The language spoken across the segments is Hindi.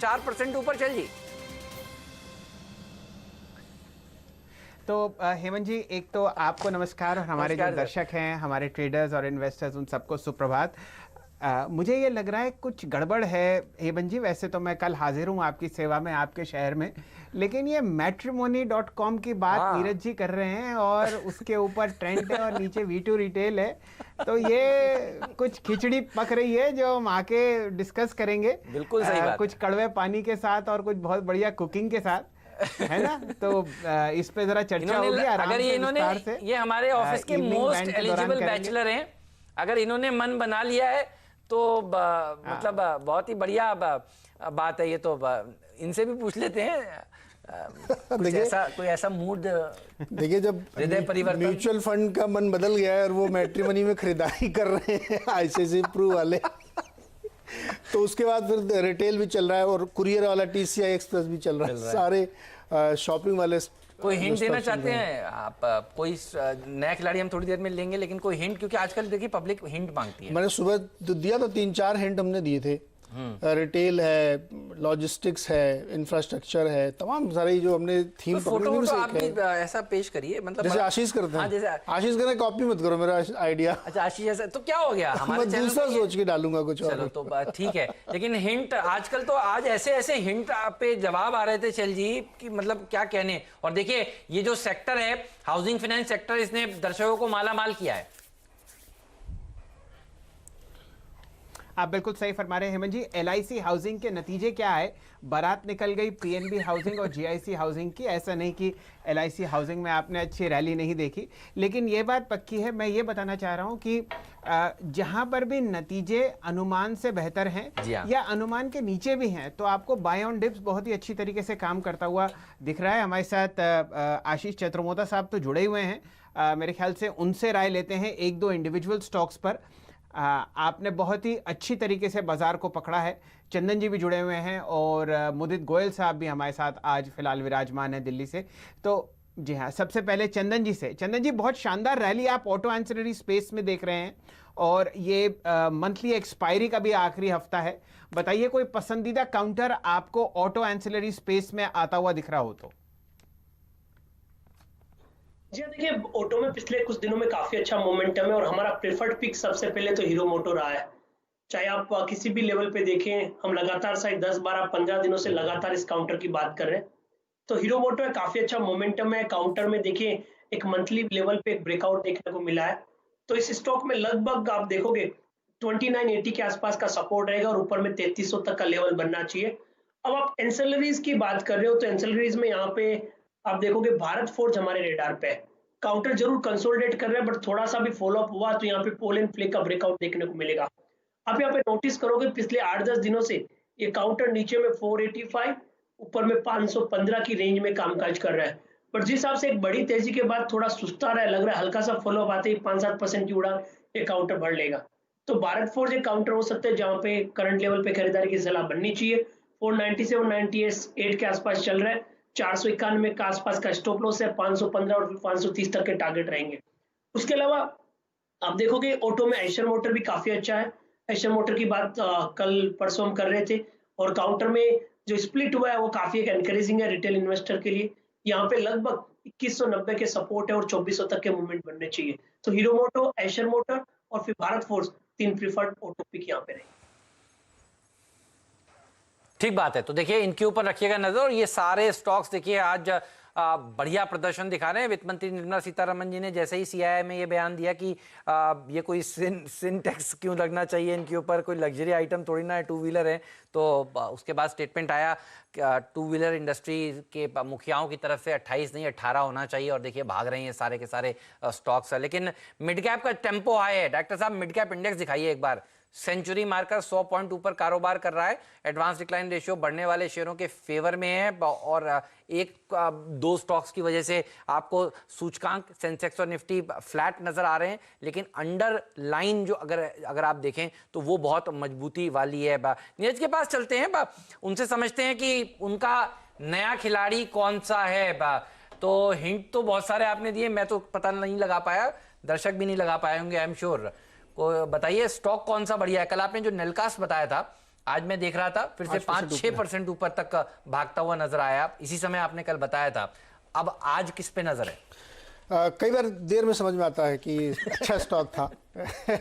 4% ऊपर चल जी। तो हेमंत जी, एक तो आपको नमस्कार और हमारे जो दर्शक हैं, हमारे ट्रेडर्स और इन्वेस्टर्स, उन सबको सुप्रभात। मुझे ये लग रहा है कुछ गड़बड़ है हेमंत जी। वैसे तो मैं कल हाजिर हूँ आपकी सेवा में आपके शहर में, लेकिन ये matrimony.com की बात नीरज जी कर रहे हैं और उसके ऊपर ट्रेंड है और नीचे V2 रिटेल है, तो ये कुछ खिचड़ी पक रही है जो हम आके डिस्कस करेंगे। बिल्कुल सही बात कुछ कड़वे पानी के साथ और कुछ बहुत बढ़िया कुकिंग के साथ, है ना। तो इस पे जरा चर्चा होगी आराम अगर से, विस्तार से। ये हमारे ऑफिस के मोस्ट एलिजिबल बैचलर हैं, अगर इन्होंने मन बना लिया है तो मतलब बहुत ही बढ़िया बात है ये। तो इनसे भी पूछ लेते हैं कोई ऐसा मूड। देखिए, जब हृदय परिवर्तन, म्यूचुअल फंड का मन बदल गया है और वो मैट्रिमनी में खरीदारी कर रहे हैं आईसीआईसीआई प्रू वाले, तो उसके बाद फिर रिटेल भी चल रहा है और कुरियर वाला टीसीआई एक्सप्रेस भी चल रहा है। सारे शॉपिंग वाले कोई हिंट देना चाहते हैं आप? कोई नया खिलाड़ी हम थोड़ी देर में लेंगे, लेकिन कोई हिंट, क्योंकि आजकल देखिए पब्लिक हिंट मांगती है। मैंने सुबह दिया तो 3-4 हिंट हमने दिए थे। रिटेल है, लॉजिस्टिक्स है, इंफ्रास्ट्रक्चर है, तमाम सारी जो हमने थीम फोटो आप भी ऐसा पेश करिए, मतलब जैसे आशीष करते हैं। हाँ, जैसे आशीष करना, कॉपी मत करो मेरा आइडिया। अच्छा, आशीष ऐसा तो क्या हो गया हमारे मैं दूसरा सोच के डालूंगा कुछ और। चलो तो ठीक है, लेकिन हिंट आजकल तो आज ऐसे ऐसे हिंट पे जवाब आ रहे थे चल जी कि मतलब क्या कहने। और देखिए ये जो सेक्टर है हाउसिंग फाइनेंस सेक्टर, इसने दर्शकों को माला माल किया है। आप बिल्कुल सही फरमा रहे हैं हेमंत जी। LIC हाउसिंग के नतीजे क्या है? बारात निकल गई PNB हाउसिंग और GIC हाउसिंग की। ऐसा नहीं कि LIC हाउसिंग में आपने अच्छी रैली नहीं देखी, लेकिन ये बात पक्की है। मैं ये बताना चाह रहा हूँ कि जहाँ पर भी नतीजे अनुमान से बेहतर हैं या अनुमान के नीचे भी हैं, तो आपको बाय ऑन डिप्स बहुत ही अच्छी तरीके से काम करता हुआ दिख रहा है। हमारे साथ आशीष चतुर्मोता साहब तो जुड़े हुए हैं, मेरे ख्याल से उनसे राय लेते हैं एक दो इंडिविजुअल स्टॉक्स पर। आपने बहुत ही अच्छी तरीके से बाजार को पकड़ा है। चंदन जी भी जुड़े हुए हैं और मुदित गोयल साहब भी हमारे साथ आज फिलहाल विराजमान है दिल्ली से। तो जी हाँ, सबसे पहले चंदन जी से। चंदन जी, बहुत शानदार रैली आप ऑटो एंसिलरी स्पेस में देख रहे हैं और ये मंथली एक्सपायरी का भी आखिरी हफ्ता है। बताइए कोई पसंदीदा काउंटर आपको ऑटो एंसिलरी स्पेस में आता हुआ दिख रहा हो तो? जी देखिए, ऑटो में पिछले कुछ दिनों में काफी अच्छा मोमेंटम है और हमारा प्रेफर्ड पिक सबसे पहले तो हीरो मोटो रहा है। चाहे आप किसी भी लेवल पे देखें, हम लगातार शायद 10, 12, 15 दिनों से लगातार इस काउंटर की बात कर रहे हैं। तो हीरो मोटो में काफी अच्छा मोमेंटम है। काउंटर में देखिए एक मंथली लेवल पे एक ब्रेकआउट देखने को मिला है। तो इस स्टॉक में लगभग आप देखोगे 2980 के आसपास का सपोर्ट रहेगा और ऊपर में 3300 तक का लेवल बनना चाहिए। अब आप एंसेलरीज की बात कर रहे हो, तो एंसेलरीज में यहाँ पे आप देखोगे भारत फोर्ज हमारे रेडार पे है। काउंटर जरूर कंसोलिडेट कर रहे हैं, बट थोड़ा सा भी फॉलो अप हुआ तो यहाँ पे पोल एंड फ्लिक का ब्रेकआउट देखने को मिलेगा। आप यहाँ पे नोटिस करोगे पिछले 8-10 दिनों से ये काउंटर नीचे में 485, ऊपर में 515 की रेंज में कामकाज कर रहा है। बट जिस हिसाब से एक बड़ी तेजी के बाद थोड़ा सुस्ता रहा है, लग रहा है हल्का सा फॉलो अप आते ही 5-7% की उड़ान ये काउंटर बढ़ लेगा। तो भारत फोर्ज एक काउंटर हो सकता है जहाँ पे करंट लेवल पे खरीदारी की सलाह बननी चाहिए। 497-98 के आसपास चल रहा है। 491 के आसपास का स्टॉप लॉस है। 515 और 530 तक के टारगेट रहेंगे। उसके अलावा आप देखोगे ऑटो में एशर मोटर भी काफी अच्छा है। एशर मोटर की बात कल परसों हम कर रहे थे और काउंटर में जो स्प्लिट हुआ है वो काफी एक एनकरेजिंग है रिटेल इन्वेस्टर के लिए। यहाँ पे लगभग 2190 के सपोर्ट है और 2400 तक के मूवमेंट बनने चाहिए। तो हीरो मोटो, एशर मोटर और फिर Bharat Force, 3 preferred auto pick यहाँ पे रहेंगे। ठीक बात है। तो देखिए इनके ऊपर रखिएगा नजर। और ये सारे स्टॉक्स देखिए आज बढ़िया प्रदर्शन दिखा रहे हैं। वित्त मंत्री निर्मला सीतारमण जी ने जैसे ही CII में ये बयान दिया कि ये कोई सिन टैक्स क्यों लगना चाहिए इनके ऊपर, कोई लग्जरी आइटम थोड़ी ना है, टू व्हीलर है, तो उसके बाद स्टेटमेंट आया टू व्हीलर इंडस्ट्री के मुखियाओं की तरफ से 28 नहीं 18 होना चाहिए। और देखिए भाग रहे हैं सारे के सारे स्टॉक्स। लेकिन मिड कैप का टेम्पो हाई है। डॉक्टर साहब मिड कैप इंडेक्स दिखाइए एक बार। सेंचुरी मार्कर 100 पॉइंट ऊपर कारोबार कर रहा है। एडवांस डिक्लाइन रेशियो बढ़ने वाले शेयरों के फेवर में है और एक दो स्टॉक्स की वजह से आपको सूचकांक सेंसेक्स और निफ्टी फ्लैट नजर आ रहे हैं, लेकिन अंडरलाइन जो अगर आप देखें तो वो बहुत मजबूती वाली है। नीरज के पास चलते हैं, उनसे समझते हैं कि उनका नया खिलाड़ी कौन सा है। तो हिंट तो बहुत सारे आपने दिए, मैं तो पता नहीं लगा पाया, दर्शक भी नहीं लगा पाए होंगे आई एम श्योर। को बताइए स्टॉक कौन सा बढ़िया है। कल आपने जो नेलकास्ट बताया था आज मैं देख रहा था फिर से 5-6% ऊपर तक भागता हुआ नजर आया। इसी समय आपने कल बताया था, अब आज किस पे नजर है? कई बार देर में समझ में आता है कि अच्छा स्टॉक था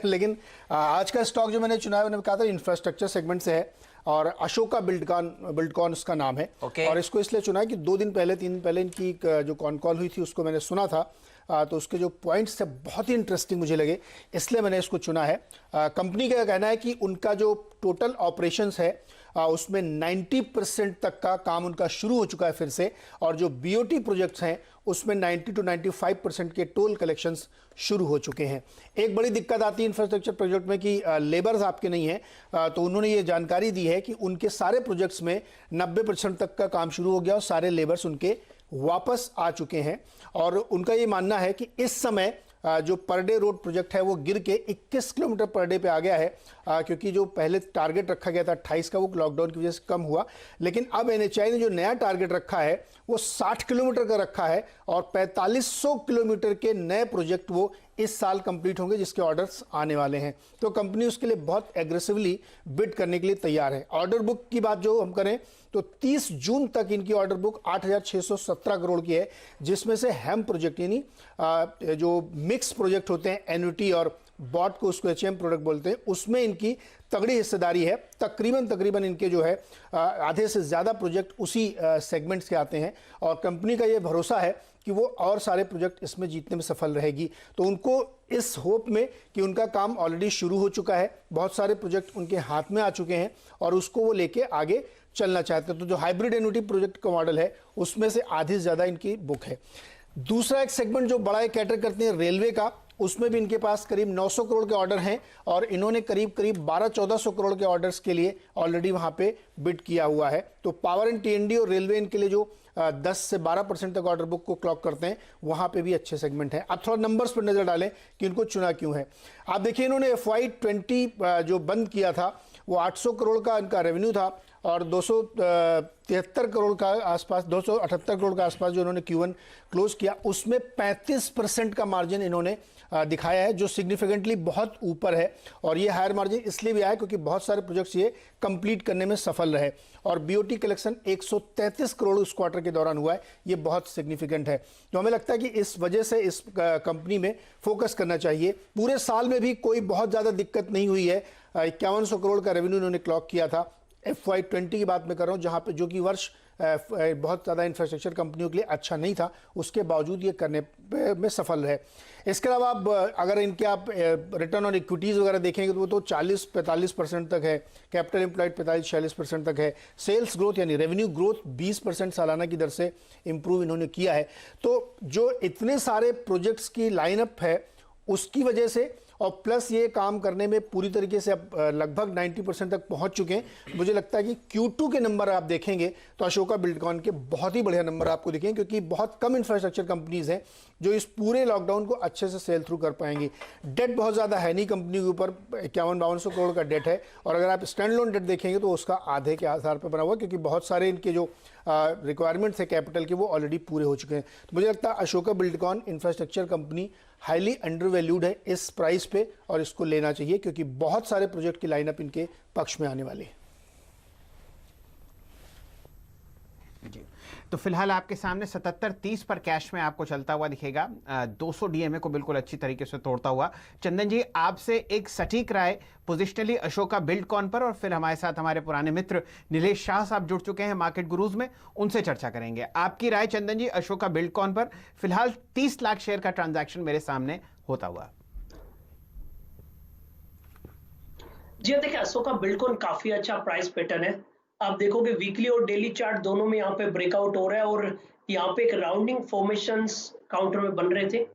लेकिन आज का स्टॉक जो मैंने चुना है, मैंने कहा था इंफ्रास्ट्रक्चर सेगमेंट से है और अशोका बिल्डकॉन उसका नाम है। और इसको इसलिए चुना है कि 3 दिन पहले इनकी जो कॉन कॉल हुई थी उसको मैंने सुना था, तो उसके जो पॉइंट्स थे बहुत ही इंटरेस्टिंग मुझे लगे, इसलिए मैंने इसको चुना है। कंपनी का कहना है कि उनका जो टोटल ऑपरेशंस है उसमें 90% तक का काम उनका शुरू हो चुका है फिर से, और जो बीओटी प्रोजेक्ट्स हैं उसमें 90 to 95% के टोल कलेक्शंस शुरू हो चुके हैं। एक बड़ी दिक्कत आती है इंफ्रास्ट्रक्चर प्रोजेक्ट में कि लेबर्स आपके नहीं है, तो उन्होंने ये जानकारी दी है कि उनके सारे प्रोजेक्ट्स में 90% तक का काम शुरू हो गया और सारे लेबर्स उनके वापस आ चुके हैं। और उनका ये मानना है कि इस समय जो पर डे रोड प्रोजेक्ट है वो गिर के 21 किलोमीटर पर डे पे आ गया है, क्योंकि जो पहले टारगेट रखा गया था 28 का, वो लॉकडाउन की वजह से कम हुआ। लेकिन अब एनएचआई ने जो नया टारगेट रखा है वो 60 किलोमीटर का रखा है और 4500 किलोमीटर के नए प्रोजेक्ट वो इस साल कंप्लीट होंगे, जिसके ऑर्डर्स आने वाले हैं। तो कंपनी उसके लिए बहुत एग्रेसिवली बिड करने के लिए तैयार है। ऑर्डर बुक की बात जो हम करें तो 30 जून तक इनकी ऑर्डर बुक 8617 करोड़ की है, जिसमें से हेम प्रोजेक्ट यानी जो मिक्स प्रोजेक्ट होते हैं, एन्युटी और बॉट को उसको एचएम प्रोडक्ट बोलते हैं, उसमें इनकी तगड़ी हिस्सेदारी है। तकरीबन इनके जो है आधे से ज़्यादा प्रोजेक्ट उसी सेगमेंट्स के आते हैं और कंपनी का ये भरोसा है कि वो और सारे प्रोजेक्ट इसमें जीतने में सफल रहेगी। तो उनको इस होप में कि उनका काम ऑलरेडी शुरू हो चुका है, बहुत सारे प्रोजेक्ट उनके हाथ में आ चुके हैं और उसको वो लेके आगे चलना चाहते हैं। तो जो हाइब्रिड एन्युटी प्रोजेक्ट का मॉडल है उसमें से आधी से ज़्यादा इनकी बुक है। दूसरा एक सेगमेंट जो बड़ा कैटर करते हैं रेलवे का, उसमें भी इनके पास करीब 900 करोड़ के ऑर्डर हैं और इन्होंने करीब 1200-1400 करोड़ के ऑर्डर्स के लिए ऑलरेडी वहां पे बिड किया हुआ है। तो पावर एंड टीएनडी और रेलवे इनके लिए जो 10 से 12% तक ऑर्डर बुक को क्लॉक करते हैं, वहां पे भी अच्छे सेगमेंट हैं। अब थोड़ा नंबर्स पर नजर डालें कि इनको चुना क्यों है। आप देखिए, इन्होंने FY20 जो बंद किया था वो 800 करोड़ का इनका रेवेन्यू था और 273 करोड़ का आसपास, 278 करोड़ का आसपास जो इन्होंने Q1 क्लोज किया, उसमें 35% का मार्जिन इन्होंने दिखाया है, जो सिग्निफिकेंटली बहुत ऊपर है। और ये हायर मार्जिन इसलिए भी आया क्योंकि बहुत सारे प्रोजेक्ट्स ये कंप्लीट करने में सफल रहे और बीओटी कलेक्शन 133 करोड़ उस क्वार्टर के दौरान हुआ है, ये बहुत सिग्निफिकेंट है। तो हमें लगता है कि इस वजह से इस कंपनी में फोकस करना चाहिए। पूरे साल में भी कोई बहुत ज़्यादा दिक्कत नहीं हुई है। 5100 करोड़ का रेवेन्यू इन्होंने क्लॉक किया था। FY20 की बात मैं कर रहा हूँ, जहाँ पे जो कि वर्ष बहुत ज़्यादा इंफ्रास्ट्रक्चर कंपनियों के लिए अच्छा नहीं था, उसके बावजूद ये करने में सफल है। इसके अलावा अब अगर इनके आप रिटर्न ऑन इक्विटीज़ वगैरह देखेंगे तो वो तो 40-45% तक है, कैपिटल एम्प्लॉयड 45-46% तक है। सेल्स ग्रोथ यानी रेवेन्यू ग्रोथ 20% सालाना की दर से इंप्रूव इन्होंने किया है। तो जो इतने सारे प्रोजेक्ट्स की लाइनअप है उसकी वजह से, और प्लस ये काम करने में पूरी तरीके से अब लगभग 90% तक पहुंच चुके हैं। मुझे लगता है कि Q2 के नंबर आप देखेंगे तो अशोका बिल्डकॉन के बहुत ही बढ़िया नंबर आपको दिखेंगे, क्योंकि बहुत कम इंफ्रास्ट्रक्चर कंपनीज हैं जो इस पूरे लॉकडाउन को अच्छे से सेल थ्रू कर पाएंगी। डेट बहुत ज़्यादा है नहीं कंपनी के ऊपर, 51-5200 करोड़ का डेट है और अगर आप स्टैंड लोन डेट देखेंगे तो उसका आधे के आधार पर बना हुआ, क्योंकि बहुत सारे इनके जो रिक्वायरमेंट्स है कैपिटल के वो ऑलरेडी पूरे हो चुके हैं। तो मुझे लगता है Ashoka Buildcon infrastructure company highly under valued है इस प्राइस पे और इसको लेना चाहिए, क्योंकि बहुत सारे प्रोजेक्ट की लाइनअप इनके पक्ष में आने वाली है। जी, तो फिलहाल आपके सामने 77.30 पर कैश में आपको चलता हुआ दिखेगा, 200 डीएमए को बिल्कुल अच्छी तरीके से तोड़ता हुआ। चंदन जी, आपसे एक सटीक राय पोजिशनली अशोका बिल्डकॉन पर, और फिर हमारे साथ हमारे पुराने मित्र नीलेश शाह साहब जुड़ चुके हैं मार्केट गुरुज में, उनसे चर्चा करेंगे। आपकी राय चंदन जी अशोका बिल्डकॉन पर, फिलहाल 30 लाख शेयर का ट्रांजैक्शन मेरे सामने होता हुआ। जी देखिए, अशोका बिल्डकॉन काफी अच्छा प्राइस पैटर्न है। आप देखोगे वीकली और डेली चार्ट दोनों में यहाँ पे ब्रेकआउट हो रहा है और यहाँ पे एक राउंडिंग फॉर्मेशंस काउंटर में बन रहे थे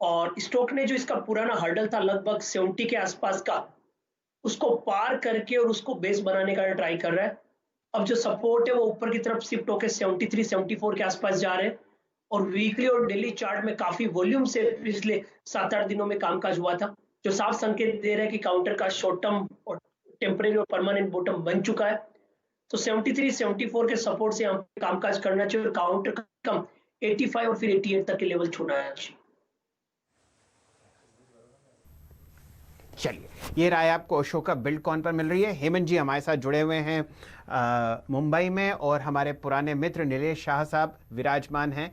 और स्टॉक ने जो इसका पुराना हर्डल था लगभग 70 के आसपास का, उसको पार करके और उसको बेस बनाने का ट्राई कर रहा है। अब जो सपोर्ट है वो ऊपर की तरफ शिफ्ट होकर 73-74 के आसपास जा रहे हैं और वीकली और डेली चार्ट में काफी वॉल्यूम से पिछले 7-8 दिनों में कामकाज हुआ था, जो साफ संकेत दे रहा है कि काउंटर का शॉर्ट टर्म और टेम्परेरी और परमानेंट बॉटम बन चुका है। तो 73-74 के सपोर्ट से यहाँ पे कामकाज करना चाहिए और काउंटर कम 85 और फिर 88 तक के लेवल छूना है। चलिए, ये राय आपको अशोका बिल्डकॉन पर मिल रही है। हेमंत जी हमारे साथ जुड़े हुए हैं मुंबई में, और हमारे पुराने मित्र नीलेश शाह साहब विराजमान हैं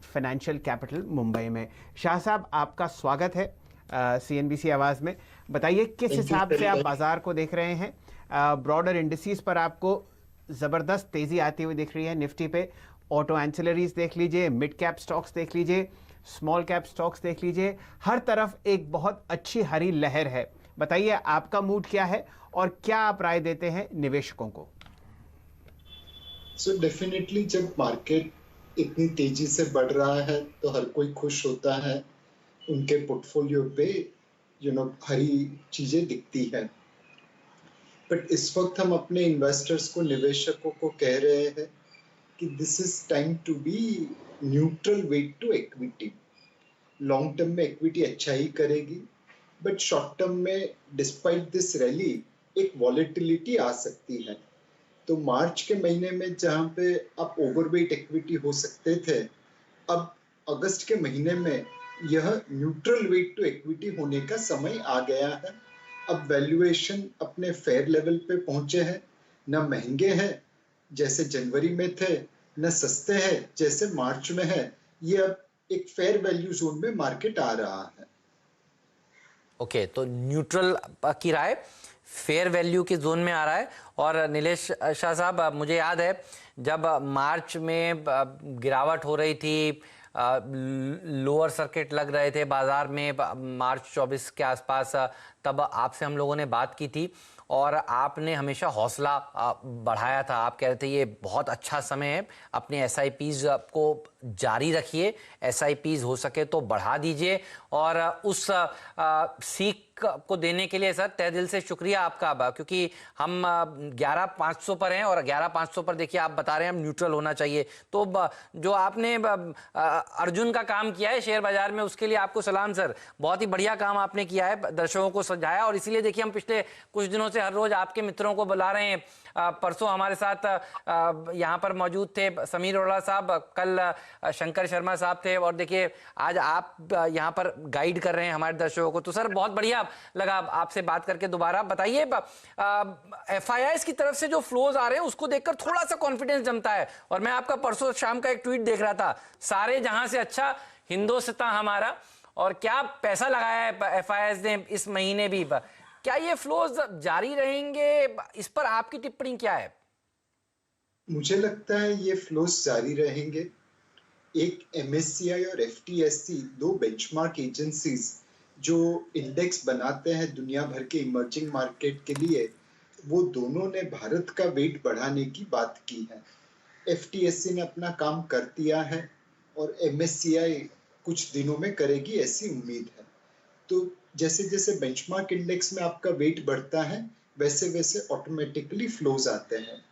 फाइनेंशियल कैपिटल मुंबई में। शाह साहब, आपका स्वागत है CNBC आवाज़ में। बताइए किस हिसाब से आप बाजार को देख रहे हैं? ब्रॉडर इंडिसेस पर आपको ज़बरदस्त तेज़ी आती हुई दिख रही है। निफ्टी पे ऑटो एंसिलरीज देख लीजिए, मिड कैप स्टॉक्स देख लीजिए, स्मॉल कैप स्टॉक्स देख लीजिए, हर तरफ एक बहुत अच्छी हरी लहर है। बताइए आपका मूड क्या है और क्या आप राय देते हैं निवेशकों को? सो डेफिनेटली जब मार्केट इतनी तेजी से बढ़ रहा है तो हर कोई खुश होता है, उनके पोर्टफोलियो पे हरी चीजें दिखती है। बट इस वक्त हम अपने इन्वेस्टर्स को, निवेशकों को कह रहे हैं कि this is time to be neutral weight to equity. Long term में इक्विटी अच्छा ही करेगी, बट शॉर्ट टर्म में डिस्पाइट दिस रैली एक वॉलेटिलिटी आ सकती है। तो मार्च के महीने में जहां पे आप ओवरवेट इक्विटी हो सकते थे, अब अगस्त के महीने में यह न्यूट्रल वेट टू इक्विटी होने का समय आ गया है। अब वैल्यूएशन अपने फेयर लेवल पे पहुंचे हैं, न महंगे हैं जैसे जनवरी में थे, न सस्ते हैं जैसे मार्च में है। ये अब एक फेयर वैल्यू जोन में मार्केट आ रहा है। ओके, तो न्यूट्रल की राय फेयर वैल्यू के जोन में आ रहा है। और नीलेश शाह साहब, मुझे याद है जब मार्च में गिरावट हो रही थी, लोअर सर्किट लग रहे थे बाजार में मार्च 24 के आसपास, तब आपसे हम लोगों ने बात की थी और आपने हमेशा हौसला बढ़ाया था। आप कह रहे थे ये बहुत अच्छा समय है, अपने SIPs को जारी रखिए, SIPs हो सके तो बढ़ा दीजिए। और उस सीख को देने के लिए सर तहे दिल से शुक्रिया आपका, क्योंकि हम 11,500 पर हैं और 11,500 पर देखिए आप बता रहे हैं हम न्यूट्रल होना चाहिए। तो जो आपने अर्जुन का काम किया है शेयर बाजार में, उसके लिए आपको सलाम सर। बहुत ही बढ़िया काम आपने किया है, दर्शकों को समझाया। और इसीलिए देखिए हम पिछले कुछ दिनों से हर रोज आपके मित्रों को बुला रहे हैं। परसों हमारे साथ यहाँ पर मौजूद थे समीर अरोड़ा साहब, कल शंकर शर्मा साहब थे, और देखिए आज आप यहाँ पर गाइड कर रहे हैं हमारे दर्शकों को। तो सर बहुत बढ़िया लगा आपसे बात करके। दोबारा बताइए, FIIs की तरफ से जो फ्लोज आ रहे हैं उसको देखकर थोड़ा सा कॉन्फिडेंस जमता है। और मैं आपका परसों शाम का एक ट्वीट देख रहा था, सारे जहां से अच्छा हिंदुस्तान हमारा, और क्या पैसा लगाया है FIIs ने इस महीने भी। क्या ये फ्लोज जारी रहेंगे? इस पर आपकी टिप्पणी क्या है? मुझे लगता है ये फ्लोज जारी रहेंगे। एक MSCI और FTSE, दो बेंचमार्क एजेंसीज जो इंडेक्स बनाते हैं दुनिया भर के इमर्जिंग मार्केट के लिए, वो दोनों ने भारत का वेट बढ़ाने की बात की है। FTSE ने अपना काम कर दिया है और MSCI कुछ दिनों में करेगी, ऐसी उम्मीद है। तो जैसे जैसे बेंचमार्क इंडेक्स में आपका वेट बढ़ता है, वैसे वैसे ऑटोमेटिकली फ्लोज आते हैं।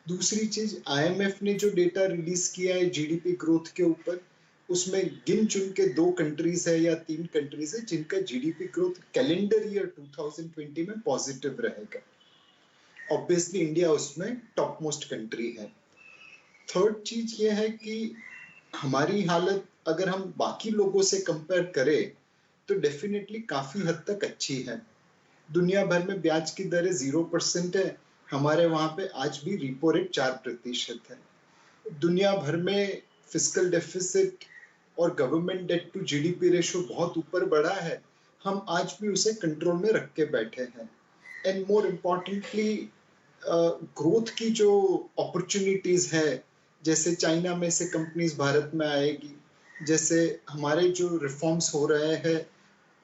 दूसरी चीज, IMF ने जो डेटा रिलीज किया है GDP ग्रोथ के ऊपर, उसमें गिन चुन के 2 कंट्रीज है या 3 कंट्रीज है जिनका GDP ग्रोथ कैलेंडर ईयर 2020 में पॉजिटिव रहेगा। ऑब्वियसली इंडिया उसमें टॉप मोस्ट कंट्री है। थर्ड चीज ये है कि हमारी हालत अगर हम बाकी लोगों से कंपेयर करें तो डेफिनेटली काफी हद तक अच्छी है। दुनिया भर में ब्याज की दरें 0% है, हमारे वहां पे आज भी रिपो रेट 4% है। दुनिया भर में फिस्कल डेफिसिट और government debt to GDP ratio बहुत ऊपर बढ़ा है, हम आज भी उसे कंट्रोल में रख के बैठे हैं। एंड मोर इम्पोर्टेंटली, ग्रोथ की जो अपॉर्चुनिटीज है, जैसे चाइना में से कंपनीज भारत में आएगी, जैसे हमारे जो रिफॉर्म्स हो रहे हैं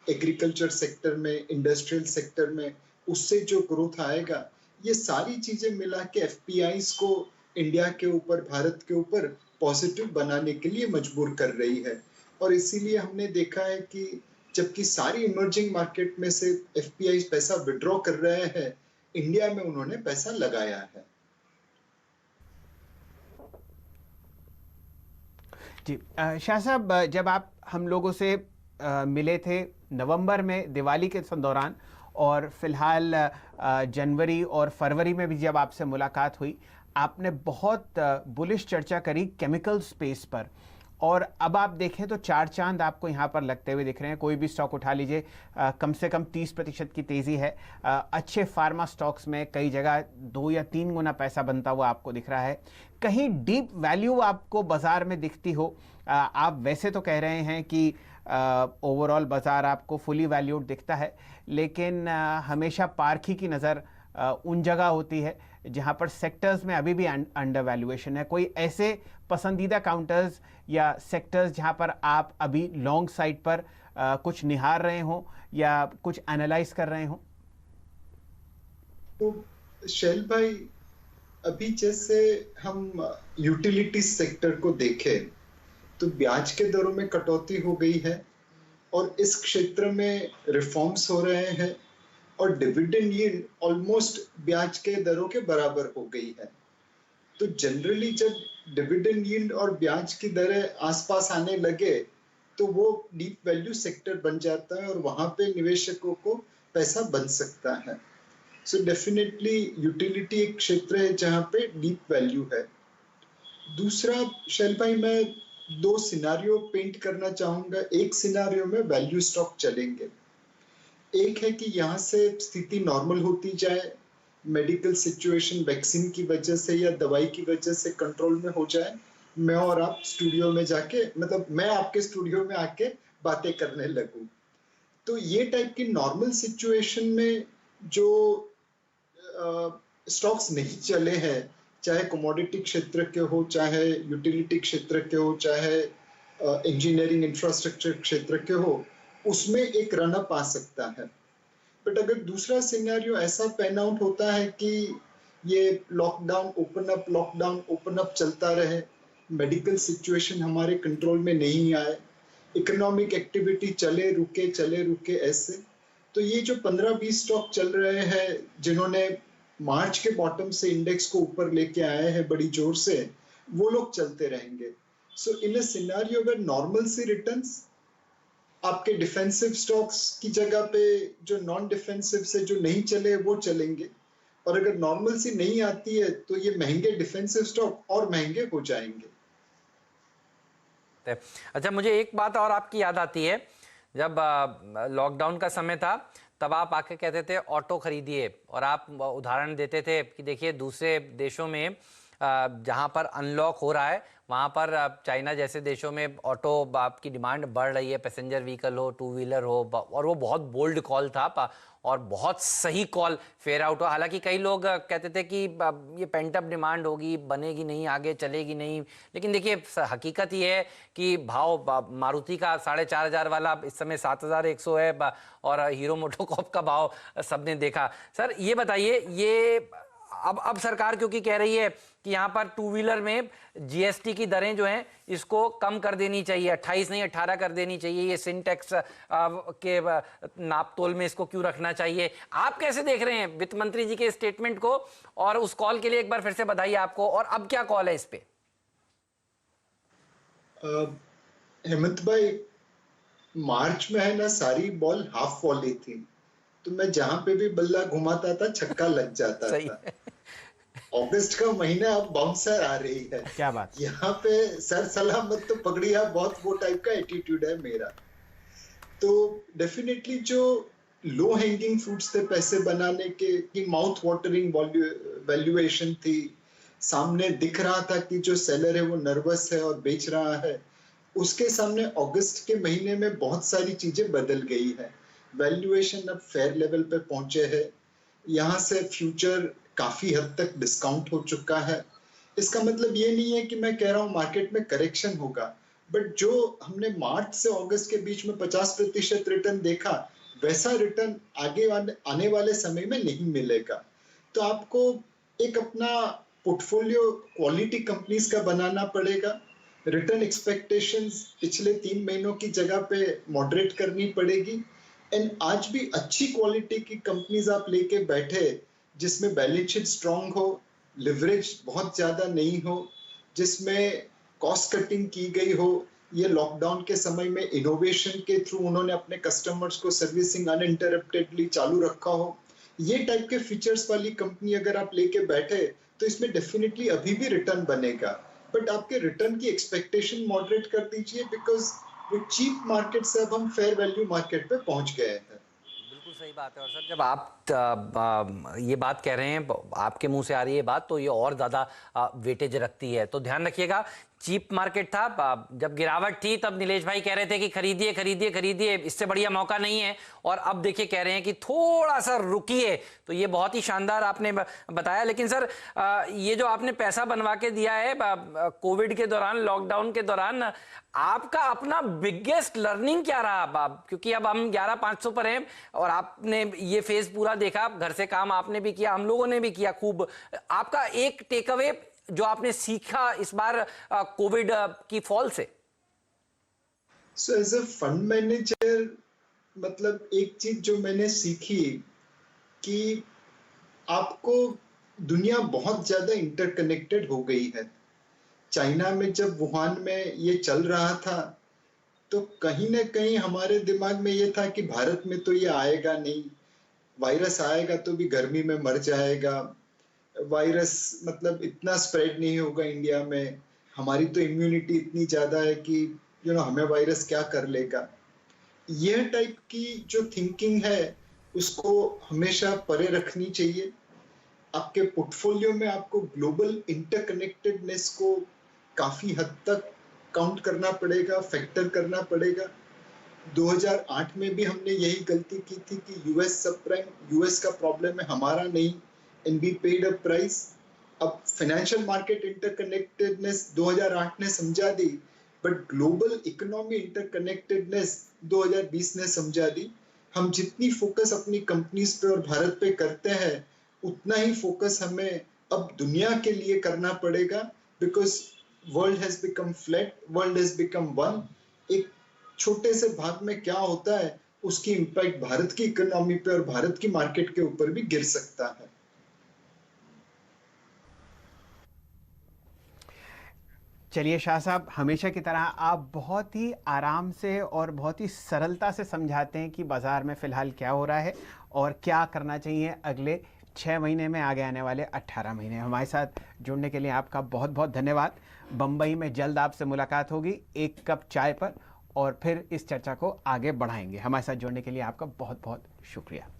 एग्रीकल्चर सेक्टर में, इंडस्ट्रियल सेक्टर में, उससे जो ग्रोथ आएगा, ये सारी चीजें मिला के FPIs को इंडिया के ऊपर, भारत के ऊपर पॉजिटिव बनाने के लिए मजबूर कर रही है। और इसीलिए हमने देखा है कि जबकि सारी इमर्जिंग मार्केट में से FPIs पैसा विड्रॉ कर रहे हैं, इंडिया में उन्होंने पैसा लगाया है। जी शाह साहब, जब आप हम लोगों से मिले थे नवंबर में दिवाली के दौरान, और फिलहाल जनवरी और फरवरी में भी जब आपसे मुलाकात हुई, आपने बहुत बुलिश चर्चा करी केमिकल स्पेस पर, और अब आप देखें तो चार चांद आपको यहाँ पर लगते हुए दिख रहे हैं। कोई भी स्टॉक उठा लीजिए, कम से कम 30% की तेज़ी है। अच्छे फार्मा स्टॉक्स में कई जगह 2 या 3 गुना पैसा बनता हुआ आपको दिख रहा है। कहीं डीप वैल्यू आपको बाजार में दिखती हो? आप वैसे तो कह रहे हैं कि ओवरऑल बाजार आपको फुली वैल्यूड दिखता है, लेकिन हमेशा पारखी की नज़र उन जगह होती है जहां पर सेक्टर्स में अभी भी अंडर वैल्यूएशन है। कोई ऐसे पसंदीदा काउंटर्स या सेक्टर्स जहां पर आप अभी लॉन्ग साइड पर कुछ निहार रहे हो या कुछ एनालाइज कर रहे हो? तो शैल भाई, अभी जैसे हम यूटिलिटी सेक्टर को देखें तो ब्याज के दरों में कटौती हो गई है और इस क्षेत्र में रिफॉर्म्स हो रहे हैं और डिविडेंड यील्ड ऑलमोस्ट ब्याज के दरों के बराबर हो गई है। तो जनरली जब डिविडेंड यील्ड और ब्याज की दरें आसपास आने लगे तो वो डीप वैल्यू सेक्टर बन जाता है और वहां पे निवेशकों को पैसा बन सकता है। सो डेफिनेटली यूटिलिटी एक क्षेत्र है जहां पे डीप वैल्यू है। दूसरा शैल भाई, मैं 2 सिनारियो पेंट करना चाहूंगा। एक सिनारियो में वैल्यू स्टॉक चलेंगे, एक है कि यहाँ से स्थिति नॉर्मल होती जाए, मेडिकल सिचुएशन वैक्सीन की वजह से या दवाई की वजह से कंट्रोल में हो जाए, मैं और आप स्टूडियो में जाके, मतलब मैं आपके स्टूडियो में आके बातें करने लगूं। तो ये टाइप की नॉर्मल सिचुएशन में जो स्टॉक्स नहीं चले हैं, चाहे कमोडिटी क्षेत्र के हो, चाहे यूटिलिटी क्षेत्र के हो, चाहे इंजीनियरिंग इंफ्रास्ट्रक्चर क्षेत्र के हो, उसमें एक रन अप आ सकता है। बट अगर दूसरा सिनेरियो ऐसा पैन आउट होता है कि ये लॉकडाउन ओपन अप चलता रहे, मेडिकल सिचुएशन हमारे कंट्रोल में नहीं आए, इकोनॉमिक एक्टिविटी चले रुके ऐसे, तो ये जो 15-20 स्टॉक चल रहे हैं जिन्होंने मार्च के बॉटम से इंडेक्स को ऊपर लेके आए हैं बड़ी जोर से, वो लोग चलते रहेंगे। So in a scenario where normalcy returns, आपके डिफेंसिव स्टॉक्स की जगह पे जो नॉन डिफेंसिव से जो नहीं चले वो चलेंगे, और अगर नॉर्मल सी नहीं आती है तो ये महंगे डिफेंसिव स्टॉक और महंगे हो जाएंगे। अच्छा, मुझे एक बात और आपकी याद आती है, जब लॉकडाउन का समय था तब आप आके कहते थे ऑटो खरीदिए, और आप उदाहरण देते थे कि देखिए दूसरे देशों में जहां पर अनलॉक हो रहा है वहां पर चाइना जैसे देशों में ऑटो की डिमांड बढ़ रही है, पैसेंजर व्हीकल हो, 2 व्हीलर हो, और वो बहुत बोल्ड कॉल था और बहुत सही कॉल फेयर आउट हुआ। हालांकि कई लोग कहते थे कि ये पेंट अप डिमांड होगी, बनेगी नहीं, आगे चलेगी नहीं, लेकिन देखिए हकीकत ये है कि भाव मारुति का 4,500 वाला इस समय 7,100 है और हीरो मोटोकॉर्प का भाव सबने देखा। सर ये बताइए, ये अब सरकार क्योंकि कह रही है कि यहाँ पर 2 व्हीलर में जीएसटी की दरें जो हैं इसको कम कर देनी चाहिए, 28 नहीं 18 कर देनी चाहिए, ये सिंटैक्स के नापतोल में इसको क्यों रखना चाहिए? आप कैसे देख रहे हैं वित्त मंत्री जी के स्टेटमेंट को, और उस कॉल के लिए एक बार फिर से बधाई आपको, और अब क्या कॉल है इस पे? हेमंत भाई, मार्च में है ना सारी बॉल हाफ वॉली थी, तो मैं जहां पे भी बल्ला घुमाता था छक्का लग जाता था। अगस्त का महीना अब बाउंसर आ रही है, क्या बात, यहाँ पे सर सलामत तो पकड़िया, बहुत वो टाइप का एटीट्यूड है मेरा। तो डेफिनेटली जो लो हैंगिंग फ्रूट्स थे पैसे बनाने के, कि माउथ वाटरिंग वैल्यूएशन थी, सामने दिख रहा था कि जो सेलर है वो नर्वस है और बेच रहा है, उसके सामने अगस्त के महीने में बहुत सारी चीजें बदल गई है। वैल्यूएशन अब फेयर लेवल पे पहुंचे हैं, यहाँ से फ्यूचर काफी हद तक डिस्काउंट हो चुका है। इसका मतलब ये नहीं है कि मैं कह रहा हूँ मार्केट में करेक्शन होगा, बट जो हमने मार्च से अगस्त के बीच में 50% रिटर्न देखा, वैसा रिटर्न आगे आने वाले समय में नहीं मिलेगा। तो आपको एक अपना पोर्टफोलियो क्वालिटी कंपनीज का बनाना पड़ेगा, रिटर्न एक्सपेक्टेशंस पिछले 3 महीनों की जगह पे मॉडरेट करनी पड़ेगी, एंड आज भी अच्छी क्वालिटी की कंपनीज आप लेके बैठे जिसमें बैलेंस शीट स्ट्रांग हो, लिवरेज बहुत ज्यादा नहीं हो, जिसमें कॉस्ट कटिंग की गई हो, ये लॉकडाउन के समय में इनोवेशन के थ्रू उन्होंने अपने कस्टमर्स को सर्विसिंग अनइंटरप्टेडली चालू रखा हो, ये टाइप के फीचर्स वाली कंपनी अगर आप लेके बैठे तो इसमें डेफिनेटली अभी भी रिटर्न बनेगा। बट आपके रिटर्न की एक्सपेक्टेशन मॉडरेट कर दीजिए, बिकॉज वो चीप मार्केट से अब हम फेयर वैल्यू मार्केट पे पहुंच गए हैं। बिल्कुल सही बात है। और सर, जब आप ये बात कह रहे हैं, आपके मुंह से आ रही है बात, तो ये और ज़्यादा वेटेज रखती है। तो ध्यान रखिएगा, चीप मार्केट था, जब गिरावट थी तब नीलेश भाई कह रहे थे कि खरीदिए खरीदिए खरीदिए, इससे बढ़िया मौका नहीं है। और अब देखिए कह रहे हैं कि थोड़ा सा रुकिए। तो ये बहुत ही शानदार आपने बताया। लेकिन सर, ये जो आपने पैसा बनवा के दिया है कोविड के दौरान, लॉकडाउन के दौरान, आपका अपना बिगेस्ट लर्निंग क्या रहा? क्योंकि अब हम 11,500 पर हैं और आपने ये फेज पूरा देखा, घर से काम आपने भी किया, हम लोगों ने भी किया खूब। आपका एक टेक अवे जो आपने सीखा इस बार कोविड की फॉल से? So as a fund manager, मतलब एक चीज जो मैंने सीखी कि आपको दुनिया बहुत ज्यादा इंटरकनेक्टेड हो गई है। चाइना में जब वुहान में ये चल रहा था, तो कहीं ना कहीं हमारे दिमाग में ये था कि भारत में तो ये आएगा नहीं, वायरस आएगा तो भी गर्मी में मर जाएगा, वायरस मतलब इतना स्प्रेड नहीं होगा इंडिया में, हमारी तो इम्यूनिटी इतनी ज्यादा है कि हमें वायरस क्या कर लेगा। यह टाइप की जो थिंकिंग है उसको हमेशा परे रखनी चाहिए। आपके पोर्टफोलियो में आपको ग्लोबल इंटरकनेक्टेडनेस को काफी हद तक काउंट करना पड़ेगा, फैक्टर करना पड़ेगा। 2008 में भी हमने यही गलती की थी कि यूएस सब प्राइम, यूएस का प्रॉब्लम है, हमारा नहीं, and we paid a price. अब फाइनेंशियल मार्केट इंटरकनेक्टेडनेस 2008 ने समझा दी, बट ग्लोबल इकोनॉमी इंटरकनेक्टेडनेस 2020 ने समझा दी। हम जितनी फोकस अपनी कंपनीज पे और भारत पे करते हैं, उतना ही फोकस हमें अब दुनिया के लिए करना पड़ेगा, because world has become flat, world has become one. एक छोटे से भाग में क्या होता है, उसकी इंपैक्ट भारत की इकोनॉमी पे और भारत की मार्केट के ऊपर भी गिर सकता है। चलिए शाह साहब, हमेशा की तरह आप बहुत ही आराम से और बहुत ही सरलता से समझाते हैं कि बाज़ार में फ़िलहाल क्या हो रहा है और क्या करना चाहिए अगले 6 महीने में, आगे आने वाले 18 महीने। हमारे साथ जुड़ने के लिए आपका बहुत बहुत धन्यवाद। बम्बई में जल्द आपसे मुलाकात होगी एक कप चाय पर, और फिर इस चर्चा को आगे बढ़ाएंगे। हमारे साथ जुड़ने के लिए आपका बहुत बहुत शुक्रिया।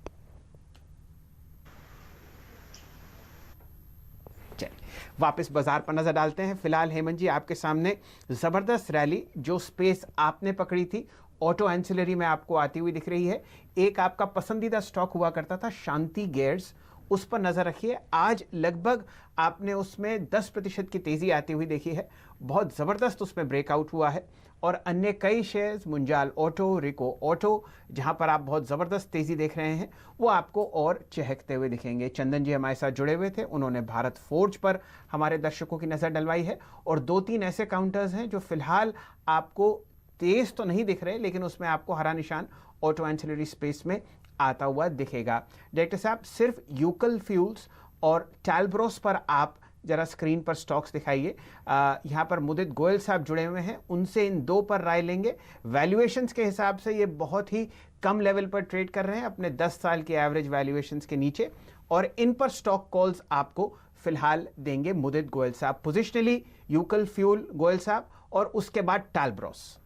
वापस बाजार पर नजर डालते हैं। फिलहाल हेमंत जी, आपके सामने जबरदस्त रैली जो स्पेस आपने पकड़ी थी, ऑटो एंसिलरी में आपको आती हुई दिख रही है। एक आपका पसंदीदा स्टॉक हुआ करता था शांति गेयर्स, उस पर नजर रखिए। आज लगभग आपने उसमें 10% की तेजी आती हुई देखी है, बहुत जबरदस्त उसमें ब्रेकआउट हुआ है। और अन्य कई शेयर्स, मुंजाल ऑटो, रिको ऑटो, जहां पर आप बहुत ज़बरदस्त तेज़ी देख रहे हैं, वो आपको और चहकते हुए दिखेंगे। चंदन जी हमारे साथ जुड़े हुए थे, उन्होंने भारत फोर्ज पर हमारे दर्शकों की नज़र डलवाई है। और 2-3 ऐसे काउंटर्स हैं जो फिलहाल आपको तेज़ तो नहीं दिख रहे, लेकिन उसमें आपको हरा निशान ऑटो एंसिलरी स्पेस में आता हुआ दिखेगा। डायरेक्टर साहब, सिर्फ यूकल फ्यूल्स और टैलब्रोस पर आप जरा स्क्रीन पर स्टॉक्स दिखाइए। यहाँ पर मुदित गोयल साहब जुड़े हुए हैं, उनसे इन दो पर राय लेंगे। वैल्यूएशंस के हिसाब से ये बहुत ही कम लेवल पर ट्रेड कर रहे हैं, अपने 10 साल के एवरेज वैल्यूएशंस के नीचे, और इन पर स्टॉक कॉल्स आपको फिलहाल देंगे मुदित गोयल साहब। पोजिशनली यूकल फ्यूल गोयल साहब, और उसके बाद टैलब्रोस।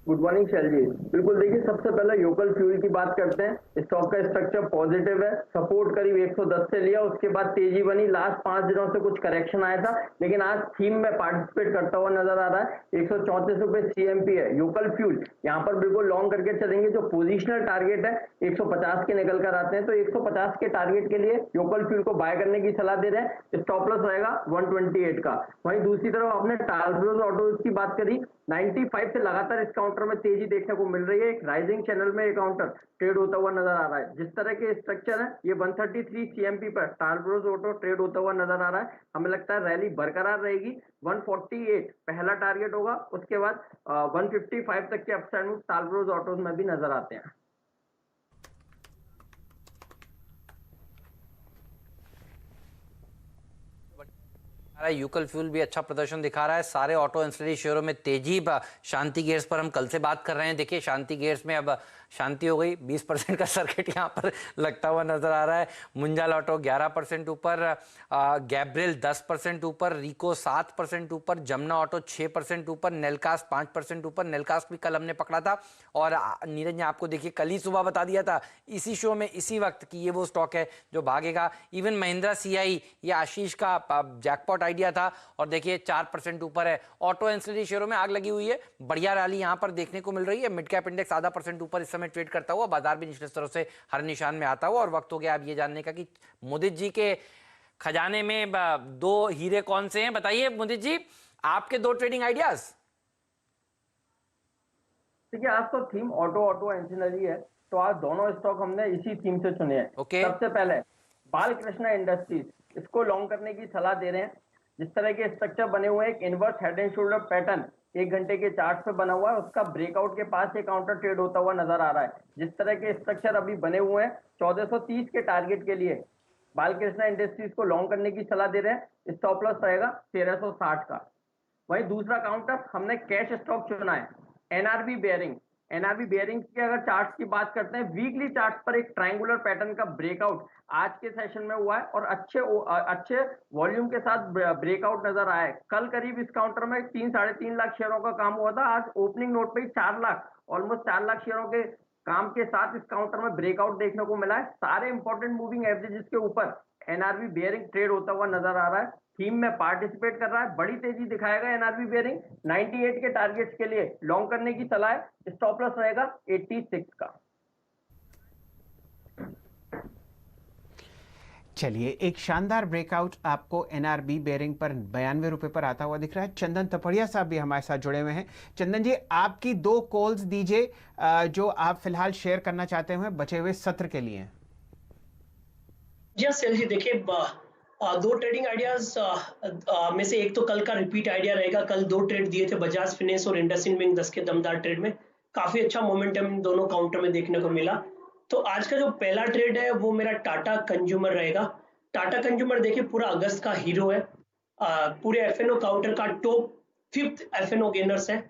गुड मॉर्निंग शैल जी। बिल्कुल, देखिए सबसे पहले लोकल फ्यूल की बात करते हैं। स्टॉक का स्ट्रक्चर पॉजिटिव है, सपोर्ट करीब 110 से लिया, उसके बाद तेजी बनी। लास्ट 5 दिनों से कुछ करेक्शन आया था, लेकिन आज थीम में पार्टिसिपेट करता हुआ नजर आ रहा है। 134 रुपए सीएमपी है लोकल फ्यूल, यहाँ पर बिल्कुल लॉन्ग करके चलेंगे। जो पोजिशनल टारगेट है 150 के निकल कर आते हैं, तो 150 के टारगेट के लिए लोकल फ्यूल को बाय करने की सलाह दे रहे हैं। स्टॉप लॉस रहेगा 128 का। वहीं दूसरी तरफ आपने टालब्रोस ऑटोज की बात करी, 95 से लगातार इस काउंटर में तेजी देखने को मिल रही है। एक राइजिंग चैनल में ये काउंटर ट्रेड होता हुआ नजर आ रहा है। जिस तरह के स्ट्रक्चर है, ये 133 सीएमपी पर टालब्रोस ऑटो ट्रेड होता हुआ नजर आ रहा है। हमें लगता है रैली बरकरार रहेगी। 148 पहला टारगेट होगा, उसके बाद 155 तक के अपसाइड मूव टालब्रोस ऑटोज में भी नजर आते हैं। यूकल फ्यूल भी अच्छा प्रदर्शन दिखा रहा है। सारे ऑटो एंसिलरी शेयरों में तेजी। शांति गेयर्स पर हम कल से बात कर रहे हैं। देखिए शांति गेयर्स में अब शांति हो गई, 20% का सर्किट यहाँ पर लगता हुआ नजर आ रहा है। मुंजाल ऑटो 11% ऊपर, गैब्रियल 10% ऊपर, रिको 7% ऊपर, जमुना ऑटो 6% ऊपर, नेलकास्ट 5% ऊपर। नेलकास्ट भी कल हमने पकड़ा था और नीरज ने आपको देखिए कल ही सुबह बता दिया था इसी शो में इसी वक्त कि ये वो स्टॉक है जो भागेगा। इवन महिंद्रा सीआई ये आशीष का जैकपॉट आइडिया था और देखिए 4% ऊपर है। ऑटो एंसिलरी शेयरों में आग लगी हुई है, बढ़िया रैली यहाँ पर देखने को मिल रही है। मिड कैप इंडेक्स आधा % ऊपर इस समय ट्रेड करता हुआ, बाजार भी निचले स्तरों से हर निशान में आता हुआ। और वक्त हो गया अब ये जानने का कि मुदित जी के खजाने में 2 हीरे कौन से हैं। बताइए मुदित जी, आपके 2 ट्रेडिंग आइडियाज। देखिए आज तो थीम ऑटो एंसिलरी है, तो आज दोनों स्टॉक हमने इसी थीम से चुने हैं। सबसे पहले बालकृष्ण इंडस्ट्रीज, इसको लॉन्ग करने की सलाह दे रहे हैं। जिस तरह के स्ट्रक्चर बने हुए हैं, एक inverse head and shoulder pattern 1 घंटे के चार्ट पे बना हुआ है, उसका ब्रेकआउट के पास एक काउंटर ट्रेड होता हुआ नजर आ रहा है। जिस तरह के स्ट्रक्चर अभी बने हुए हैं, 1430 के टारगेट के लिए बालकृष्ण इंडस्ट्रीज को लॉन्ग करने की सलाह दे रहे हैं। स्टॉप लॉस रहेगा 1360 का। वहीं दूसरा काउंटर हमने कैश स्टॉक चुना है, एनआरबी बेयरिंग। एनआरबी बेयरिंग की अगर चार्ट की बात करते हैं, वीकली चार्ट पर एक ट्रायंगुलर पैटर्न का ब्रेकआउट आज के सेशन में हुआ है और अच्छे वॉल्यूम के साथ ब्रेकआउट नजर आया है। कल करीब इस काउंटर में 3-3.5 लाख शेयरों का काम हुआ था। आज ओपनिंग नोट पे ही 4 लाख, ऑलमोस्ट 4 लाख शेयरों के काम के साथ इस काउंटर में ब्रेकआउट देखने को मिला है। सारे इंपॉर्टेंट मूविंग एवरेजेस के ऊपर एनआरबी बेयरिंग ट्रेड होता हुआ नजर आ रहा है। थीम में पार्टिसिपेट कर रहा है, बड़ी तेजी दिखाएगा एनआरबी बेयरिंग। 98 के टारगेट्स के लिए लॉन्ग करने की सलाह है। स्टॉप लॉस रहेगा 86 का। चलिए, एक शानदार ब्रेकआउट आपको एनआरबी बेयरिंग पर 92 रुपए पर आता हुआ दिख रहा है। चंदन तपड़िया साहब भी हमारे साथ जुड़े हुए हैं। चंदन जी, आपकी 2 कॉल्स दीजिए जो आप फिलहाल शेयर करना चाहते हैं बचे हुए सत्र के लिए। जी हाँ सेल जी, देखिए 2 ट्रेडिंग आइडियाज में से एक तो कल का रिपीट आइडिया रहेगा। कल 2 ट्रेड दिए थे बजाज फिनेंस और इंडसइंड बैंक 10 के दमदार ट्रेड में, काफी अच्छा मोमेंटम इन दोनों काउंटर में देखने को मिला। तो आज का जो पहला ट्रेड है वो मेरा टाटा कंज्यूमर रहेगा। टाटा कंज्यूमर देखिए पूरा अगस्त का हीरो है, पूरे एफएनओ काउंटर का टॉप 5th एफएनओ गेनर्स है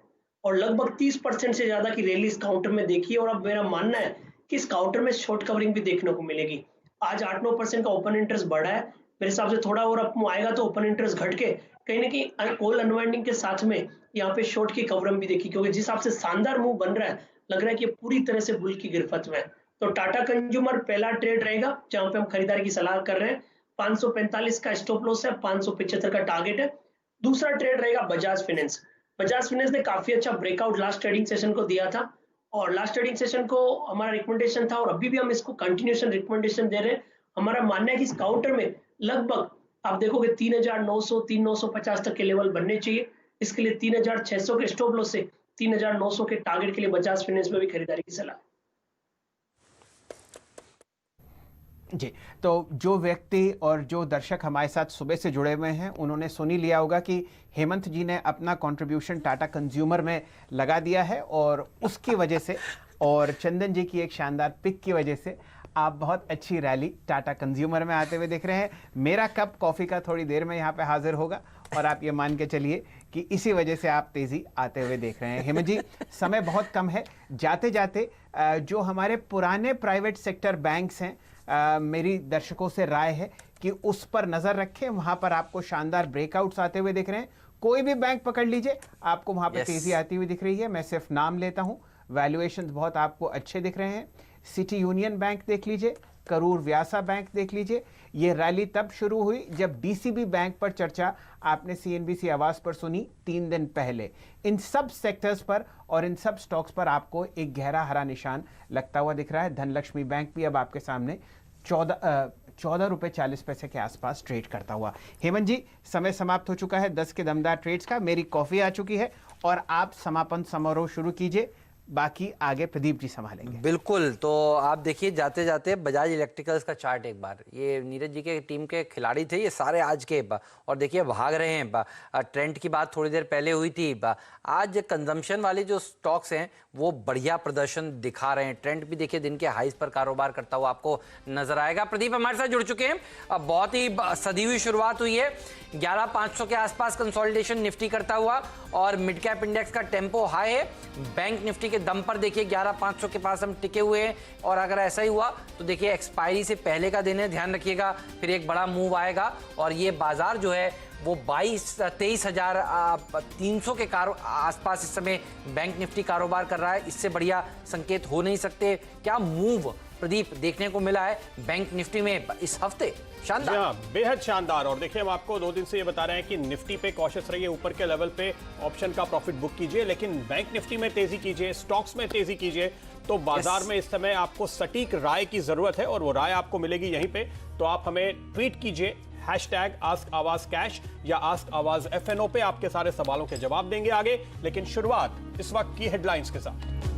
और लगभग 30% से ज्यादा की रैली इस काउंटर में देखी है। और अब मेरा मानना है कि इस काउंटर में शॉर्ट कवरिंग भी देखने को मिलेगी। आज 8-9% का ओपन इंटरेस्ट बढ़ा है, मेरे हिसाब से थोड़ा और अप आएगा तो ओपन इंटरेस्ट घट के कहीं ना कहीं कॉल अनवाइंडिंग के साथ में यहाँ पे शॉर्ट की कवरिंग भी देखी, क्योंकि जिस हिसाब से शानदार मूव बन रहा है लग रहा है कि पूरी तरह से बुल की गिरफ्त में है। तो टाटा कंज्यूमर पहला ट्रेड रहेगा जहां पे हम खरीदारी की सलाह कर रहे हैं। 545 का स्टॉप लॉस है, 575 का टारगेट है। दूसरा ट्रेड रहेगा बजाज फिनेंस। बजाज फिनेंस ने काफी अच्छा ब्रेकआउट लास्ट ट्रेडिंग सेशन को दिया था और लास्ट ट्रेडिंग सेशन को हमारा रिकमेंडेशन था और अभी भी हम इसको कंटिन्यूएशन रिकमेंडेशन दे रहे हैं। हमारा मानना है कि इस काउंटर में लगभग आप देखोगे 3900 3950 तक के लेवल बनने चाहिए। इसके लिए 3600 के स्टॉप लॉस से 3900 के टारगेट के लिए बजाज फिनेंस में भी खरीदारी की सलाह। जी, तो जो व्यक्ति और जो दर्शक हमारे साथ सुबह से जुड़े हुए हैं उन्होंने सुन ही लिया होगा कि हेमंत जी ने अपना कंट्रीब्यूशन टाटा कंज्यूमर में लगा दिया है और उसकी वजह से और चंदन जी की एक शानदार पिक की वजह से आप बहुत अच्छी रैली टाटा कंज्यूमर में आते हुए दिख रहे हैं। मेरा कप कॉफ़ी का थोड़ी देर में यहाँ पे हाजिर होगा और आप ये मान के चलिए कि इसी वजह से आप तेज़ी आते हुए देख रहे हैं। हेमंत जी, समय बहुत कम है, जाते जाते जो हमारे पुराने प्राइवेट सेक्टर बैंक्स हैं, मेरी दर्शकों से राय है कि उस पर नज़र रखें। वहाँ पर आपको शानदार ब्रेकआउट्स आते हुए दिख रहे हैं। कोई भी बैंक पकड़ लीजिए, आपको वहाँ पर तेज़ी आती हुई दिख रही है। मैं सिर्फ नाम लेता हूँ, वैल्यूएशंस बहुत आपको अच्छे दिख रहे हैं। सिटी यूनियन बैंक देख लीजिए, करूर व्यासा बैंक देख लीजिए। ये रैली तब शुरू हुई जब डीसीबी बैंक पर चर्चा आपने सीएनबीसी आवाज़ पर सुनी 3 दिन पहले। इन सब सेक्टर्स पर और इन सब स्टॉक्स पर आपको एक गहरा हरा निशान लगता हुआ दिख रहा है। धनलक्ष्मी बैंक भी अब आपके सामने 14 रुपये 40 पैसे के आसपास ट्रेड करता हुआ। हेमंत जी, समय समाप्त हो चुका है 10 के दमदार ट्रेड्स का। मेरी कॉफ़ी आ चुकी है और आप समापन समारोह शुरू कीजिए। बाकी आगे प्रदीप जी संभालेंगे। बिल्कुल, तो आप देखिए जाते जाते बजाज इलेक्ट्रिकल्स का चार्ट एक बार, ये नीरज जी के टीम के खिलाड़ी थे ये सारे आज के, और देखिए भाग रहे हैं। ट्रेंड की बात थोड़ी देर पहले हुई थी, आज कंजम्पशन वाले जो स्टॉक्स हैं वो बढ़िया प्रदर्शन दिखा रहे हैं। ट्रेंड भी देखिए दिन के हाईज पर कारोबार करता हुआ आपको नजर आएगा। प्रदीप हमारे साथ जुड़ चुके हैं, बहुत ही सदी हुई शुरुआत हुई है, 11,500 के आसपास कंसोलिडेशन निफ्टी करता हुआ, और मिड कैप इंडेक्स का टेम्पो हाई है। बैंक निफ्टी के दम पर देखिए 11,500 के पास हम टिके हुए हैं, और अगर ऐसा ही हुआ तो देखिए एक्सपायरी से पहले का दिन है, ध्यान रखिएगा, फिर एक बड़ा मूव आएगा और ये बाजार जो है वो 23,300 के आसपास इस समय बैंक निफ्टी कारोबार कर रहा है। इससे बढ़िया संकेत हो नहीं सकते। क्या मूव प्रदीप देखने को मिला है बैंक निफ्टी में इस हफ्ते? शानदार, बेहद शानदार। और देखिए हम आपको 2 दिन से ये बता रहे हैं कि निफ्टी पे कॉशियस रहिए, ऊपर के लेवल पे ऑप्शन का प्रॉफिट बुक कीजिए, लेकिन बैंक निफ्टी में तेजी कीजिए, स्टॉक्स में तेजी कीजिए। तो बाजार में इस समय आपको सटीक राय की जरूरत है, और वो राय आपको मिलेगी यहीं पे। तो आप हमें ट्वीट कीजिए #AskAwazCash या AskAwazFNO पे, आपके सारे सवालों के जवाब देंगे आगे। लेकिन शुरुआत इस वक्त की हेडलाइंस के साथ।